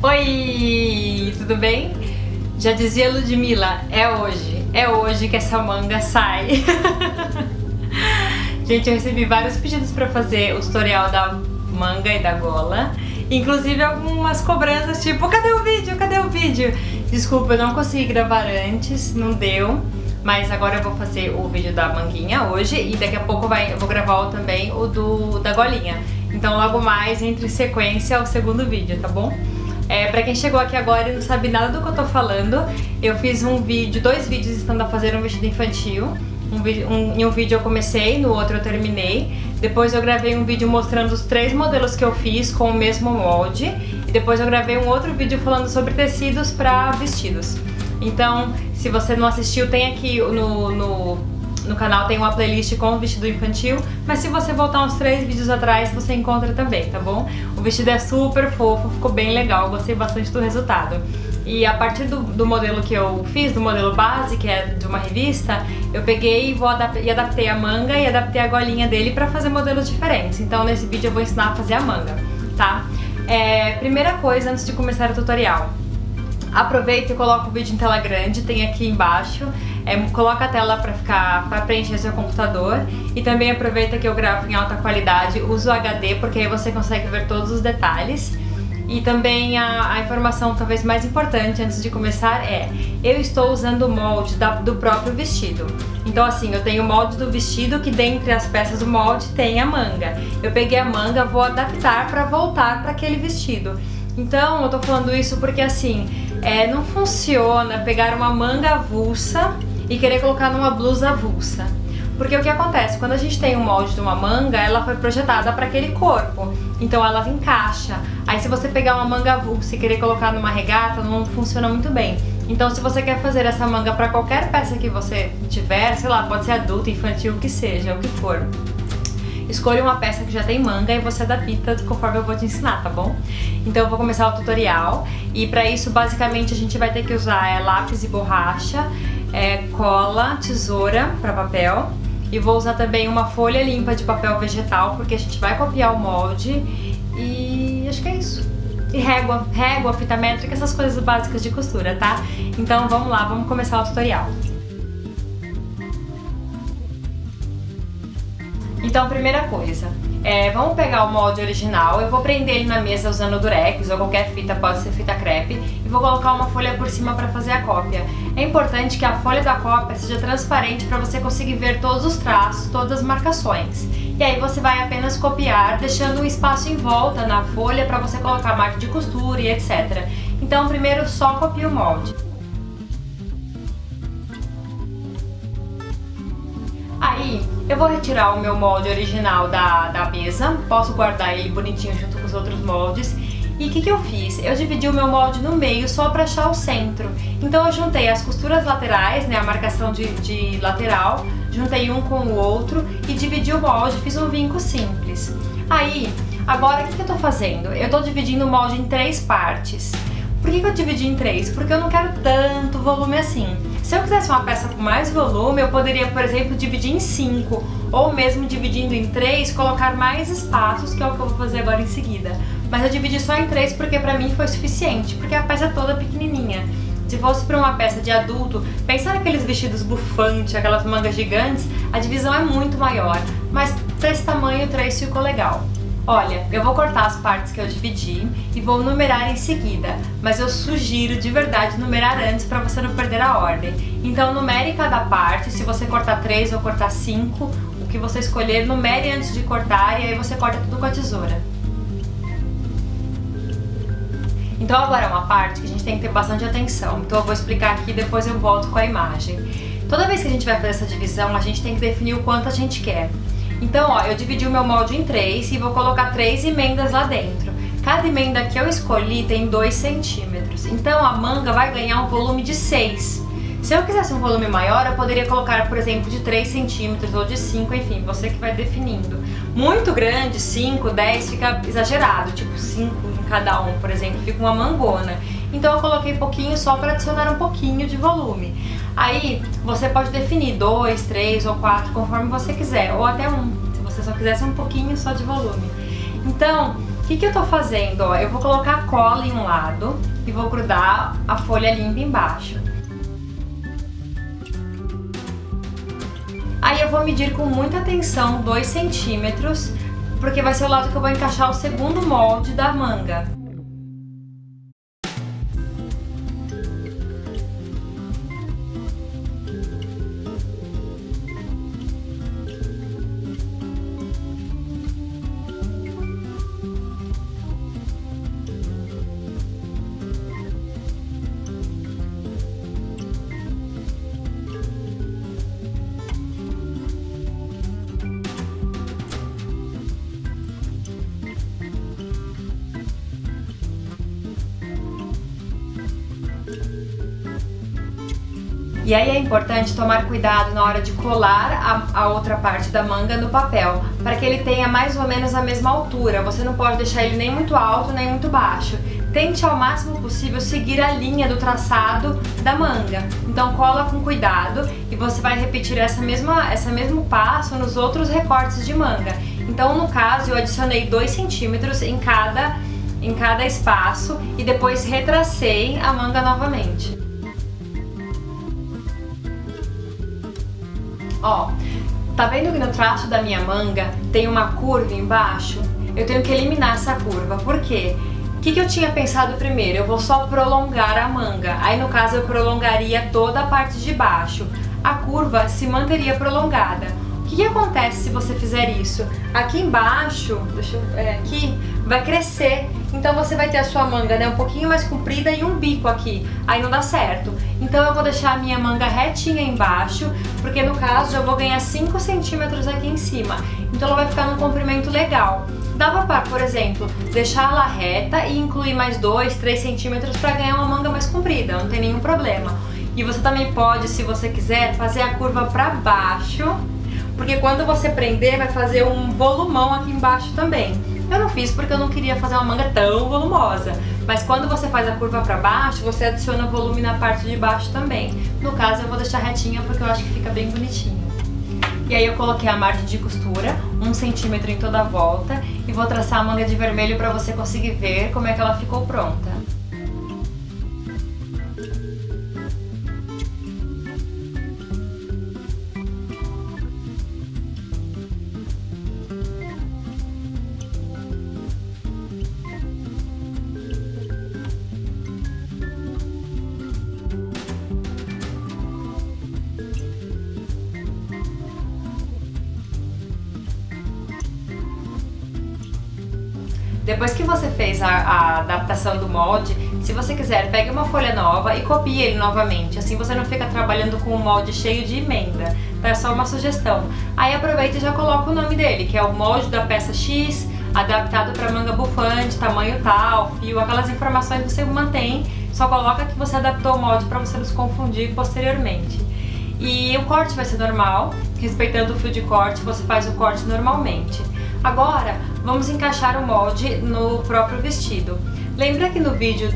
Oi, tudo bem? Já dizia Ludmilla, é hoje que essa manga sai. Gente, eu recebi vários pedidos pra fazer o tutorial da manga e da gola. Inclusive algumas cobranças tipo, cadê o vídeo? Cadê o vídeo? Desculpa, eu não consegui gravar antes, não deu. Mas agora eu vou fazer o vídeo da manguinha hoje e daqui a pouco eu vou gravar também o da golinha. Então logo mais entre sequência o segundo vídeo, tá bom? Pra quem chegou aqui agora e não sabe nada do que eu tô falando, eu fiz dois vídeos estando a fazer um vestido infantil. Em um vídeo eu comecei, no outro eu terminei. Depois eu gravei um vídeo mostrando os 3 modelos que eu fiz com o mesmo molde. E depois eu gravei um outro vídeo falando sobre tecidos para vestidos. Então, se você não assistiu, tem aqui no canal tem uma playlist com o vestido infantil, mas se você voltar uns 3 vídeos atrás, você encontra também, tá bom? O vestido é super fofo, ficou bem legal, gostei bastante do resultado. E a partir do modelo que eu fiz, do modelo base, que é de uma revista, eu peguei e adaptei a manga e adaptei a golinha dele pra fazer modelos diferentes. Então nesse vídeo eu vou ensinar a fazer a manga, tá? Primeira coisa, antes de começar o tutorial, aproveita e coloca o vídeo em tela grande, tem aqui embaixo. Coloca a tela para preencher seu computador e também aproveita que eu gravo em alta qualidade, uso o HD porque aí você consegue ver todos os detalhes. E também a informação talvez mais importante antes de começar eu estou usando o molde do próprio vestido. Então assim, eu tenho o molde do vestido que dentre as peças do molde tem a manga. Eu peguei a manga, vou adaptar para voltar para aquele vestido. Então eu tô falando isso porque assim, não funciona pegar uma manga avulsa e querer colocar numa blusa avulsa. Porque o que acontece? Quando a gente tem um molde de uma manga, ela foi projetada para aquele corpo, então ela encaixa. Aí se você pegar uma manga avulsa e querer colocar numa regata, não funciona muito bem. Então se você quer fazer essa manga para qualquer peça que você tiver, sei lá, pode ser adulta, infantil, o que seja, o que for, escolha uma peça que já tem manga e você adapta conforme eu vou te ensinar, tá bom? Então eu vou começar o tutorial e para isso basicamente a gente vai ter que usar lápis e borracha, cola, tesoura para papel e vou usar também uma folha limpa de papel vegetal porque a gente vai copiar o molde e acho que é isso. E régua, fita métrica, essas coisas básicas de costura, tá? Então vamos lá, vamos começar o tutorial. Então, primeira coisa, vamos pegar o molde original, eu vou prender ele na mesa usando durex ou qualquer fita, pode ser fita crepe, e vou colocar uma folha por cima para fazer a cópia. É importante que a folha da cópia seja transparente para você conseguir ver todos os traços, todas as marcações. E aí você vai apenas copiar, deixando um espaço em volta na folha para você colocar marca de costura e etc. Então, primeiro só copia o molde. Aí, eu vou retirar o meu molde original da mesa, posso guardar ele bonitinho junto com os outros moldes. E o que eu fiz? Eu dividi o meu molde no meio só para achar o centro. Então eu juntei as costuras laterais, a marcação de lateral, juntei um com o outro e dividi o molde, fiz um vinco simples. Aí, agora o que eu tô fazendo? Eu tô dividindo o molde em 3 partes. Por que eu dividi em 3? Porque eu não quero tanto volume assim. Se eu quisesse uma peça com mais volume, eu poderia, por exemplo, dividir em 5, ou mesmo dividindo em 3, colocar mais espaços, que é o que eu vou fazer agora em seguida. Mas eu dividi só em 3 porque pra mim foi suficiente, porque a peça é toda pequenininha. Se fosse pra uma peça de adulto, pensar naqueles vestidos bufantes, aquelas mangas gigantes, a divisão é muito maior. Mas pra esse tamanho, 3 ficou legal. Olha, eu vou cortar as partes que eu dividi e vou numerar em seguida, mas eu sugiro de verdade numerar antes para você não perder a ordem. Então numere cada parte, se você cortar 3 ou cortar 5, o que você escolher, numere antes de cortar e aí você corta tudo com a tesoura. Então agora é uma parte que a gente tem que ter bastante atenção, então eu vou explicar aqui e depois eu volto com a imagem. Toda vez que a gente vai fazer essa divisão, a gente tem que definir o quanto a gente quer. Então, ó, eu dividi o meu molde em 3 e vou colocar 3 emendas lá dentro. Cada emenda que eu escolhi tem 2 centímetros. Então a manga vai ganhar um volume de 6. Se eu quisesse um volume maior, eu poderia colocar, por exemplo, de 3 centímetros ou de 5, enfim, você que vai definindo. Muito grande, 5, 10, fica exagerado, tipo 5 em cada um, por exemplo, fica uma mangona. Então eu coloquei pouquinho só para adicionar um pouquinho de volume. Aí você pode definir 2, 3 ou 4, conforme você quiser, ou até 1, se você só quisesse um pouquinho só de volume. Então, O que eu tô fazendo? Ó, eu vou colocar a cola em um lado e vou grudar a folha limpa embaixo. Aí eu vou medir com muita atenção 2 centímetros, porque vai ser o lado que eu vou encaixar o segundo molde da manga. E aí é importante tomar cuidado na hora de colar a outra parte da manga no papel, para que ele tenha mais ou menos a mesma altura. Você não pode deixar ele nem muito alto nem muito baixo. Tente ao máximo possível seguir a linha do traçado da manga. Então cola com cuidado e você vai repetir esse mesmo passo nos outros recortes de manga. Então no caso eu adicionei 2 centímetros em cada espaço e depois retracei a manga novamente. Ó, tá vendo que no traço da minha manga tem uma curva embaixo? Eu tenho que eliminar essa curva, por quê? O que eu tinha pensado primeiro? Eu vou só prolongar a manga, aí no caso eu prolongaria toda a parte de baixo. A curva se manteria prolongada. O que acontece se você fizer isso? Aqui embaixo, aqui, vai crescer. Então você vai ter a sua manga, né, um pouquinho mais comprida e um bico aqui. Aí não dá certo. Então eu vou deixar a minha manga retinha embaixo, porque no caso eu vou ganhar 5 centímetros aqui em cima. Então ela vai ficar num comprimento legal. Dava para, por exemplo, deixar ela reta e incluir mais 2, 3 centímetros para ganhar uma manga mais comprida, não tem nenhum problema. E você também pode, se você quiser, fazer a curva para baixo, porque quando você prender vai fazer um volumão aqui embaixo também. Eu não fiz porque eu não queria fazer uma manga tão volumosa, mas quando você faz a curva para baixo, você adiciona volume na parte de baixo também. No caso eu vou deixar retinha porque eu acho que fica bem bonitinho. E aí eu coloquei a margem de costura, 1 centímetro em toda a volta, e vou traçar a manga de vermelho para você conseguir ver como é que ela ficou pronta. Depois que você fez a adaptação do molde, se você quiser, pegue uma folha nova e copie ele novamente. Assim você não fica trabalhando com um molde cheio de emenda, tá? É só uma sugestão. Aí aproveita e já coloca o nome dele, que é o molde da peça X, adaptado para manga bufante, tamanho tal, fio, aquelas informações você mantém, só coloca que você adaptou o molde para você não se confundir posteriormente. E o corte vai ser normal, respeitando o fio de corte, você faz o corte normalmente. Agora, vamos encaixar o molde no próprio vestido. Lembra que no vídeo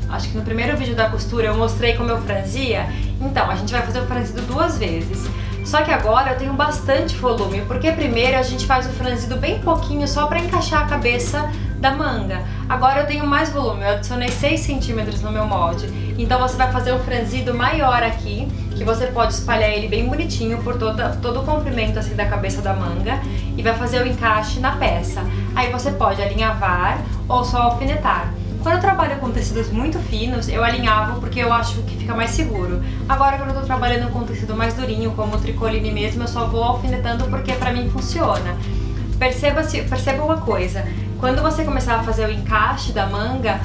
acho que no primeiro vídeo da costura eu mostrei como eu franzia? Então, a gente vai fazer o franzido 2 vezes. Só que agora eu tenho bastante volume, porque primeiro a gente faz o franzido bem pouquinho só para encaixar a cabeça da manga. Agora eu tenho mais volume, eu adicionei 6 centímetros no meu molde. Então você vai fazer um franzido maior aqui, que você pode espalhar ele bem bonitinho por todo o comprimento assim da cabeça da manga e vai fazer o encaixe na peça. Aí você pode alinhavar ou só alfinetar. Quando eu trabalho com tecidos muito finos, eu alinhavo porque eu acho que fica mais seguro. Agora, quando eu tô trabalhando com tecido mais durinho, como o tricoline mesmo, eu só vou alfinetando porque pra mim funciona. Perceba uma coisa, quando você começar a fazer o encaixe da manga,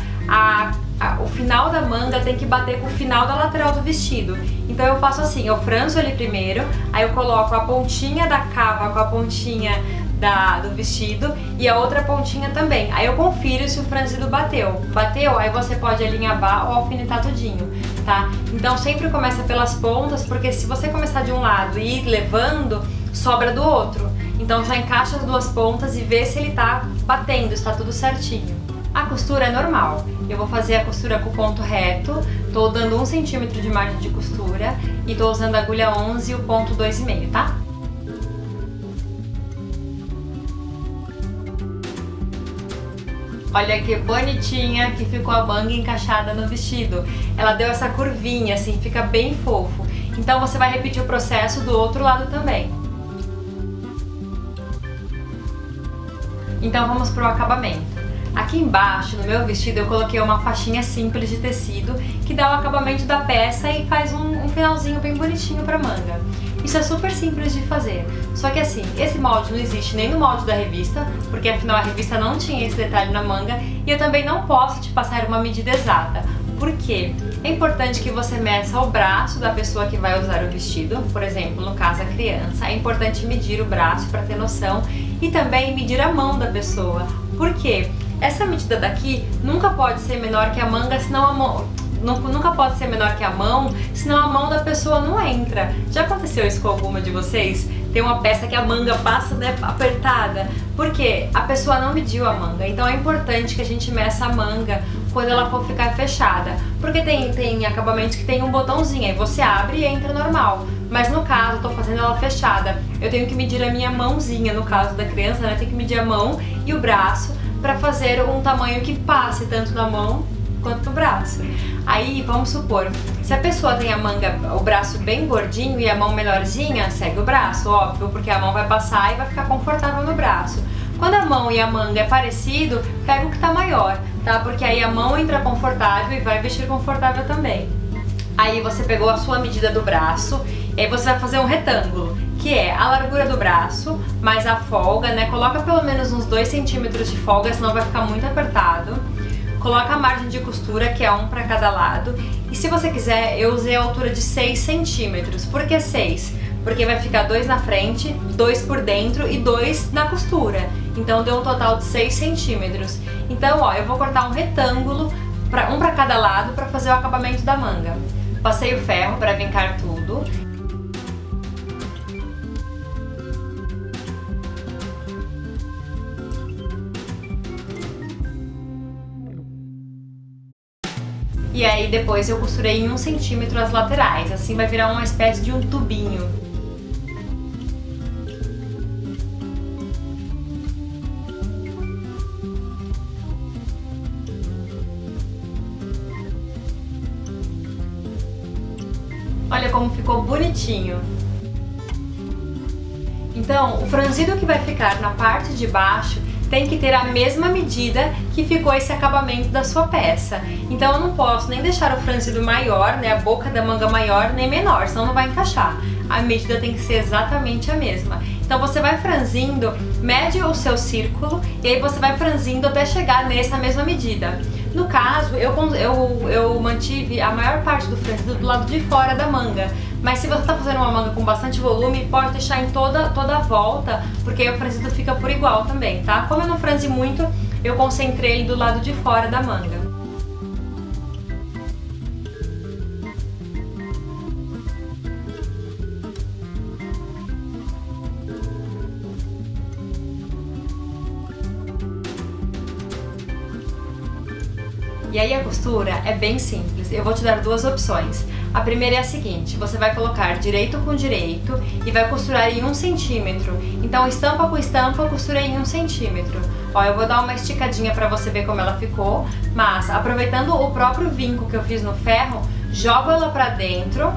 o final da manga tem que bater com o final da lateral do vestido. Então eu faço assim, eu franzo ele primeiro, aí eu coloco a pontinha da cava com a pontinha do vestido e a outra pontinha também. Aí eu confiro se o franzido bateu. Bateu, aí você pode alinhavar ou alfinetar tudinho, tá? Então sempre começa pelas pontas, porque se você começar de um lado e ir levando, sobra do outro. Então já encaixa as 2 pontas e vê se ele tá batendo, está tudo certinho. A costura é normal. Eu vou fazer a costura com ponto reto, tô dando 1 centímetro de margem de costura e tô usando a agulha 11 e o ponto 2,5, tá? Olha que bonitinha que ficou a manga encaixada no vestido. Ela deu essa curvinha assim, fica bem fofo. Então você vai repetir o processo do outro lado também. Então vamos pro acabamento. Aqui embaixo, no meu vestido, eu coloquei uma faixinha simples de tecido que dá o acabamento da peça e faz um finalzinho bem bonitinho pra manga. Isso é super simples de fazer, só que assim, esse molde não existe nem no molde da revista, porque afinal a revista não tinha esse detalhe na manga, e eu também não posso te passar uma medida exata. Por quê? É importante que você meça o braço da pessoa que vai usar o vestido, por exemplo, no caso a criança, é importante medir o braço para ter noção e também medir a mão da pessoa. Por quê? Essa medida daqui nunca pode ser menor que a manga, senão a mão... Nunca pode ser menor que a mão, senão a mão da pessoa não entra. Já aconteceu isso com alguma de vocês? Tem uma peça que a manga passa, né, apertada, porque a pessoa não mediu a manga. Então é importante que a gente meça a manga quando ela for ficar fechada, porque tem acabamentos que tem um botãozinho, aí você abre e entra normal. Mas no caso, eu tô fazendo ela fechada, eu tenho que medir a minha mãozinha, no caso da criança, né, tem que medir a mão e o braço para fazer um tamanho que passe tanto na mão quanto no braço. Aí, vamos supor, se a pessoa tem a manga, o braço bem gordinho e a mão menorzinha, segue o braço, óbvio, porque a mão vai passar e vai ficar confortável no braço. Quando a mão e a manga é parecido, pega o que tá maior, tá? Porque aí a mão entra confortável e vai vestir confortável também. Aí você pegou a sua medida do braço, e aí você vai fazer um retângulo, que é a largura do braço, mais a folga, né? Coloca pelo menos uns 2 centímetros de folga, senão vai ficar muito apertado. Coloca a margem de costura, que é um para cada lado. E se você quiser, eu usei a altura de 6 centímetros. Por que 6? Porque vai ficar 2 na frente, 2 por dentro e 2 na costura. Então deu um total de 6 centímetros. Então, ó, eu vou cortar um retângulo, um para cada lado, para fazer o acabamento da manga. Passei o ferro para vincar tudo. E aí depois eu costurei em 1 centímetro as laterais, assim vai virar uma espécie de um tubinho. Olha como ficou bonitinho. Então, o franzido que vai ficar na parte de baixo tem que ter a mesma medida que ficou esse acabamento da sua peça. Então eu não posso nem deixar o franzido maior, né, a boca da manga maior, nem menor, senão não vai encaixar. A medida tem que ser exatamente a mesma. Então você vai franzindo, mede o seu círculo e aí você vai franzindo até chegar nessa mesma medida. No caso, eu mantive a maior parte do franzido do lado de fora da manga. Mas se você está fazendo uma manga com bastante volume, pode deixar em toda a volta, porque aí o franzido fica por igual também, tá? Como eu não franzi muito, eu concentrei ele do lado de fora da manga. E aí a costura é bem simples, eu vou te dar 2 opções. A primeira é a seguinte, você vai colocar direito com direito e vai costurar em 1 centímetro. Então estampa com estampa, eu costurei em 1 centímetro. Ó, eu vou dar uma esticadinha pra você ver como ela ficou, mas aproveitando o próprio vinco que eu fiz no ferro, jogo ela pra dentro,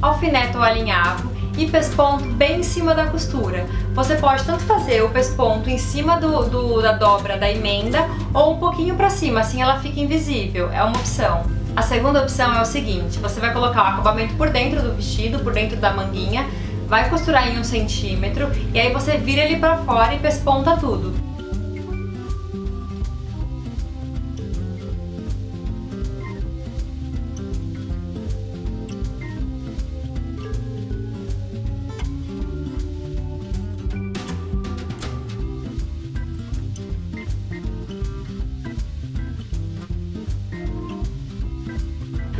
alfineto o alinhavo e pesponto bem em cima da costura. Você pode tanto fazer o pesponto em cima da dobra da emenda ou um pouquinho pra cima, assim ela fica invisível, é uma opção. A segunda opção é o seguinte, você vai colocar o acabamento por dentro do vestido, por dentro da manguinha, vai costurar em 1 centímetro e aí você vira ele pra fora e pesponta tudo.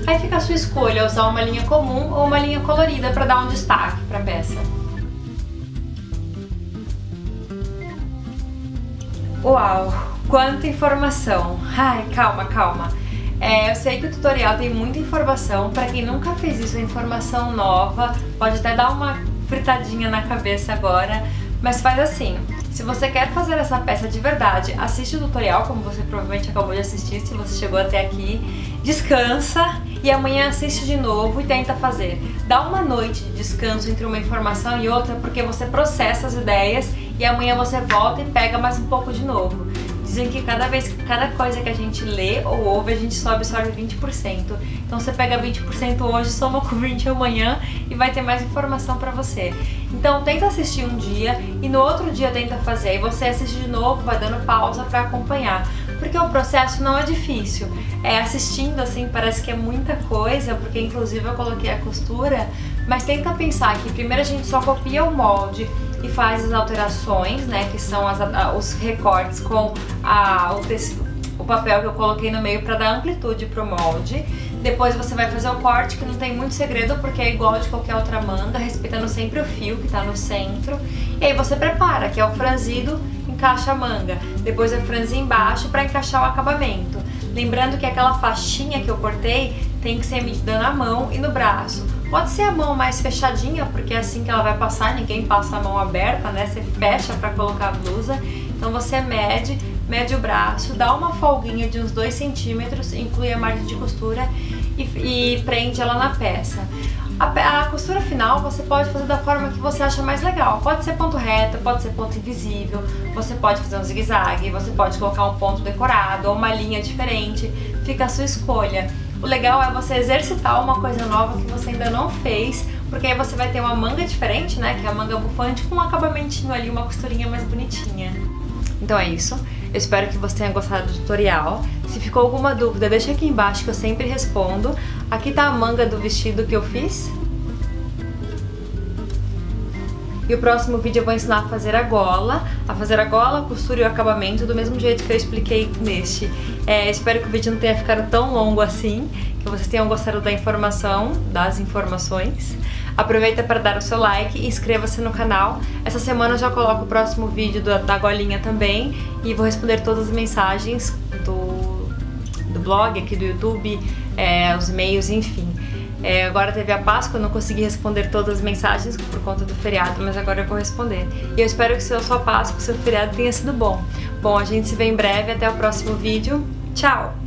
Aí fica a sua escolha, usar uma linha comum ou uma linha colorida para dar um destaque para a peça. Uau, quanta informação! Ai, calma, calma. Eu sei que o tutorial tem muita informação, para quem nunca fez isso, é informação nova, pode até dar uma fritadinha na cabeça agora, mas faz assim, Se você quer fazer essa peça de verdade, assiste o tutorial, como você provavelmente acabou de assistir, se você chegou até aqui. Descansa e amanhã assiste de novo e tenta fazer. Dá uma noite de descanso entre uma informação e outra, porque você processa as ideias e amanhã você volta e pega mais um pouco de novo. Dizem que cada coisa que a gente lê ou ouve, a gente só absorve 20%. Então você pega 20% hoje, soma com 20% amanhã e vai ter mais informação pra você. Então tenta assistir um dia e no outro dia tenta fazer. Aí você assiste de novo, vai dando pausa pra acompanhar. Porque o processo não é difícil. Assistindo assim parece que é muita coisa, porque inclusive eu coloquei a costura, mas tenta pensar que primeiro a gente só copia o molde e faz as alterações, né, que são os recortes com o papel que eu coloquei no meio para dar amplitude pro molde. Depois você vai fazer o corte, que não tem muito segredo, porque é igual de qualquer outra manga, respeitando sempre o fio que tá no centro. E aí você prepara, que é o franzido, encaixa a manga. Depois eu franzi embaixo para encaixar o acabamento. Lembrando que aquela faixinha que eu cortei tem que ser medida na mão e no braço. Pode ser a mão mais fechadinha, porque é assim que ela vai passar, ninguém passa a mão aberta, né? Você fecha para colocar a blusa. Então você mede o braço, dá uma folguinha de uns 2 centímetros, inclui a margem de costura e prende ela na peça. A costura final você pode fazer da forma que você acha mais legal. Pode ser ponto reto, pode ser ponto invisível, você pode fazer um zigue-zague, você pode colocar um ponto decorado ou uma linha diferente, fica a sua escolha. O legal é você exercitar uma coisa nova que você ainda não fez, porque aí você vai ter uma manga diferente, né, que é a manga bufante, com um acabamentinho ali, uma costurinha mais bonitinha. Então é isso, eu espero que você tenha gostado do tutorial. Se ficou alguma dúvida, deixa aqui embaixo que eu sempre respondo. Aqui tá a manga do vestido que eu fiz. E o próximo vídeo eu vou ensinar a fazer a gola, a costura e o acabamento do mesmo jeito que eu expliquei neste. Espero que o vídeo não tenha ficado tão longo assim, que vocês tenham gostado das informações. Aproveita para dar o seu like e inscreva-se no canal. Essa semana eu já coloco o próximo vídeo da golinha também e vou responder todas as mensagens do blog, aqui do YouTube, os e-mails, enfim. Agora teve a Páscoa, eu não consegui responder todas as mensagens por conta do feriado, mas agora eu vou responder. E eu espero que sua Páscoa, seu feriado tenha sido bom. Bom, a gente se vê em breve, até o próximo vídeo. Tchau!